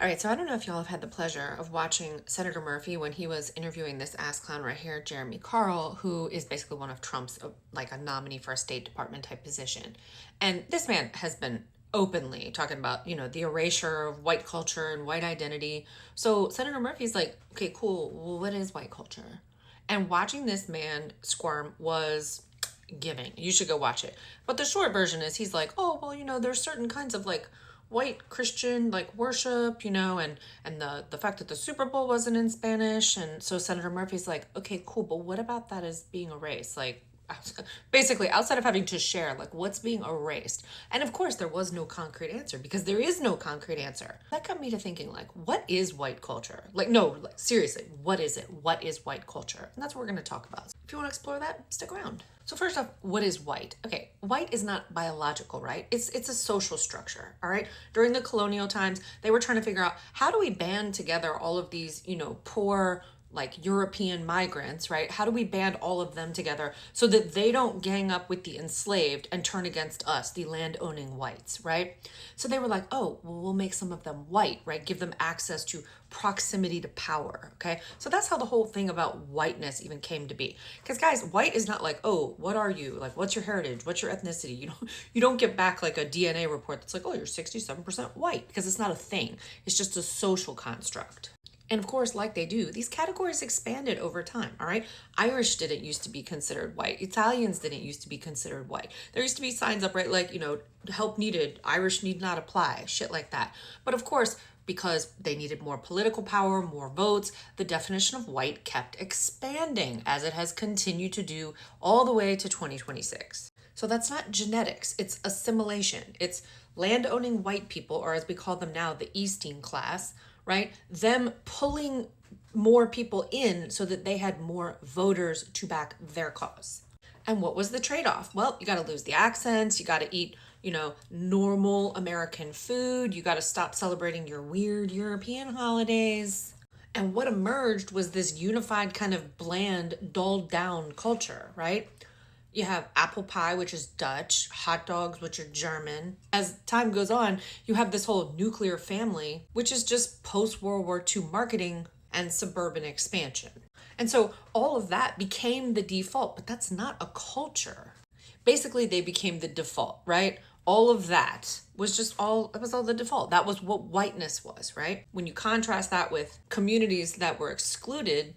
All right, so I don't know if y'all have had the pleasure of watching Senator Murphy when he was interviewing this ass clown right here, Jeremy Carl, who is basically one of Trump's, like a nominee for a State Department type position. And this man has been openly talking about, the erasure of white culture and white identity. So Senator Murphy's like, okay, cool. Well, what is white culture? And watching this man squirm was giving. You should go watch it. But the short version is he's like, oh, well, there's certain kinds of like white Christian like worship, and the fact that the Super Bowl wasn't in Spanish. And so Senator Murphy's like, okay, cool, but what about that as being erased? Like, basically outside of having to share like what's being erased. And of course there was no concrete answer, because there is no concrete answer. That got me to thinking, like, what is white culture? Like, no, like, seriously, what is it? What is white culture? And that's what we're going to talk about. If you want to explore that, stick around. So first off, what is white? Okay, white is not biological, right? It's a social structure, all right? During the colonial times, they were trying to figure out, how do we band together all of these, poor like European migrants, right? How do we band all of them together so that they don't gang up with the enslaved and turn against us, the land-owning whites, right? So they were like, oh, well, we'll make some of them white, right? Give them access to proximity to power, okay? So that's how the whole thing about whiteness even came to be. Because guys, white is not like, oh, what are you? Like, what's your heritage? What's your ethnicity? You don't get back like a DNA report that's like, oh, you're 67% white, because it's not a thing. It's just a social construct. And of course, like they do, these categories expanded over time, all right? Irish didn't used to be considered white. Italians didn't used to be considered white. There used to be signs up, right? Like, help needed, Irish need not apply, shit like that. But of course, because they needed more political power, more votes, the definition of white kept expanding, as it has continued to do all the way to 2026. So that's not genetics, it's assimilation. It's land-owning white people, or as we call them now, the Easting class, right? Them pulling more people in so that they had more voters to back their cause. And what was the trade-off? Well, you got to lose the accents, you got to eat, normal American food, you got to stop celebrating your weird European holidays. And what emerged was this unified kind of bland, dulled down culture, right? You have apple pie, which is Dutch, hot dogs, which are German. As time goes on, you have this whole nuclear family, which is just post-World War II marketing and suburban expansion. And so all of that became the default, but that's not a culture. Basically, they became the default, right? All of that was it was all the default. That was what whiteness was, right? When you contrast that with communities that were excluded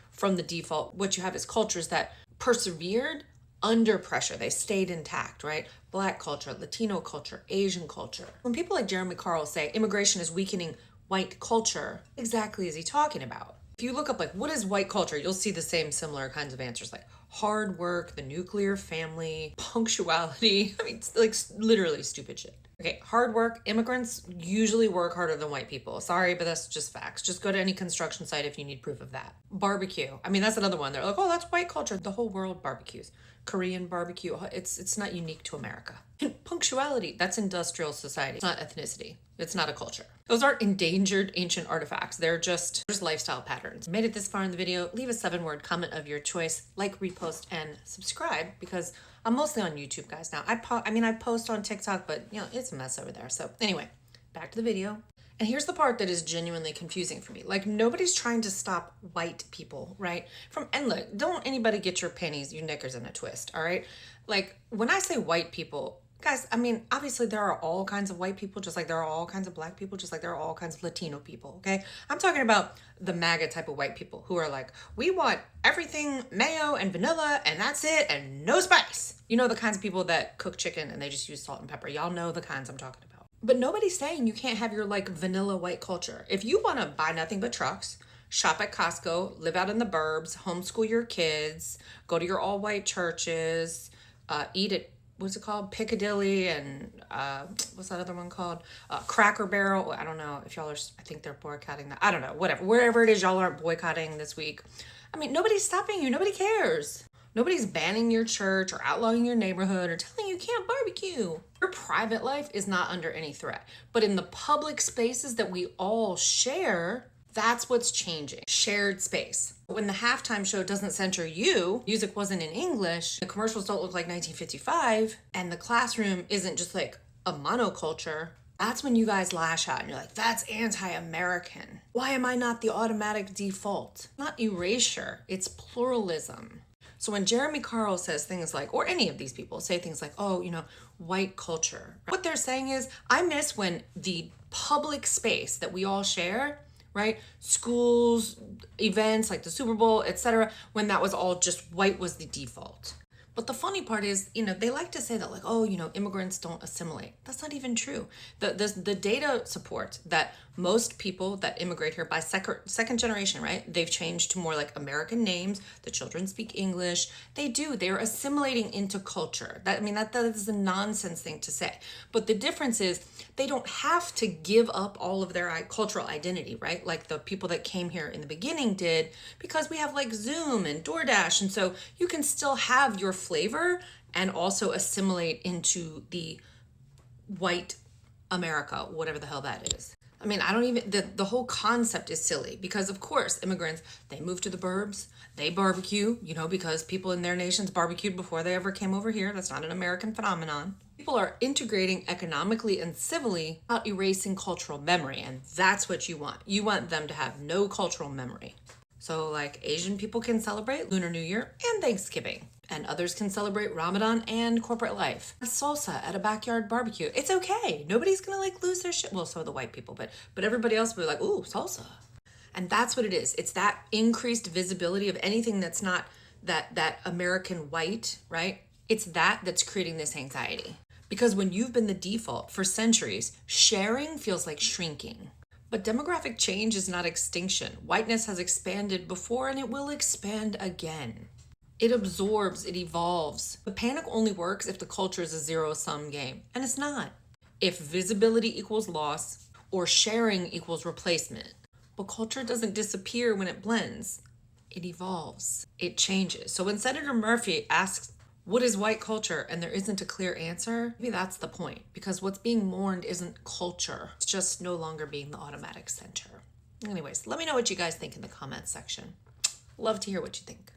from the default, what you have is cultures that persevered under pressure. They stayed intact, right? Black culture, Latino culture, Asian culture. When people like Jeremy Carl say immigration is weakening white culture, exactly is he talking about? If you look up like, what is white culture? You'll see the same similar kinds of answers, like hard work, the nuclear family, punctuality. I mean, it's like literally stupid shit. Okay, hard work. Immigrants usually work harder than white people. Sorry, but that's just facts. Just go to any construction site if you need proof of that. Barbecue. I mean, that's another one. They're like, oh, that's white culture. The whole world barbecues. Korean barbecue. It's not unique to America. And punctuality. That's industrial society. It's not ethnicity. It's not a culture. Those aren't endangered ancient artifacts. They're just lifestyle patterns. Made it this far in the video, leave a 7-word comment of your choice, like, repost, and subscribe, because I'm mostly on YouTube, guys, now. I post on TikTok, but, it's a mess over there. So anyway, back to the video. And here's the part that is genuinely confusing for me. Like, nobody's trying to stop white people, right? And look, don't anybody get your panties, your knickers in a twist, all right? Like, when I say white people, guys, I mean, obviously there are all kinds of white people, just like there are all kinds of black people, just like there are all kinds of Latino people, okay? I'm talking about the MAGA type of white people who are like, we want everything mayo and vanilla and that's it and no spice. You know, the kinds of people that cook chicken and they just use salt and pepper. Y'all know the kinds I'm talking about. But nobody's saying you can't have your like vanilla white culture. If you want to buy nothing but trucks, shop at Costco, live out in the burbs, homeschool your kids, go to your all white churches, eat at, what's it called? Piccadilly, and what's that other one called? Cracker Barrel. I don't know if y'all are, I think they're boycotting that. I don't know, whatever. Wherever it is y'all aren't boycotting this week. I mean, nobody's stopping you. Nobody cares. Nobody's banning your church or outlawing your neighborhood or telling you can't barbecue. Your private life is not under any threat. But in the public spaces that we all share, that's what's changing. Shared space. When the halftime show doesn't censor you, music wasn't in English, the commercials don't look like 1955, and the classroom isn't just like a monoculture, That's when you guys lash out and you're like, that's anti-American. Why am I not the automatic default? Not erasure, it's pluralism. So when Jeremy Carl says things like, or any of these people say things like, oh, white culture, what they're saying is, I miss when the public space that we all share, right? Schools, events like the Super Bowl, etc., when that was all just white was the default. But the funny part is, they like to say that like, oh, immigrants don't assimilate. That's not even true. The data supports that most people that immigrate here by second generation, right? They've changed to more like American names. The children speak English. They're assimilating into culture. That is a nonsense thing to say. But the difference is they don't have to give up all of their cultural identity, right? Like the people that came here in the beginning did, because we have like Zoom and DoorDash. And so you can still have your flavor and also assimilate into the white America, whatever the hell that is. The whole concept is silly because, of course, immigrants, they move to the burbs, they barbecue, because people in their nations barbecued before they ever came over here. That's not an American phenomenon. People are integrating economically and civilly without erasing cultural memory, and that's what you want. You want them to have no cultural memory. So, like, Asian people can celebrate Lunar New Year and Thanksgiving, and others can celebrate Ramadan and corporate life. Salsa at a backyard barbecue. It's okay. Nobody's gonna lose their shit. Well, so the white people, but everybody else will be like, ooh, salsa. And that's what it is. It's that increased visibility of anything that's not that American white, right? It's that's creating this anxiety. Because when you've been the default for centuries, sharing feels like shrinking. But demographic change is not extinction. Whiteness has expanded before and it will expand again. It absorbs, it evolves. The panic only works if the culture is a zero-sum game, and it's not. If visibility equals loss or sharing equals replacement. But culture doesn't disappear when it blends. It evolves. It changes. So when Senator Murphy asks, what is white culture? And there isn't a clear answer, maybe that's the point. Because what's being mourned isn't culture. It's just no longer being the automatic center. Anyways, let me know what you guys think in the comments section. Love to hear what you think.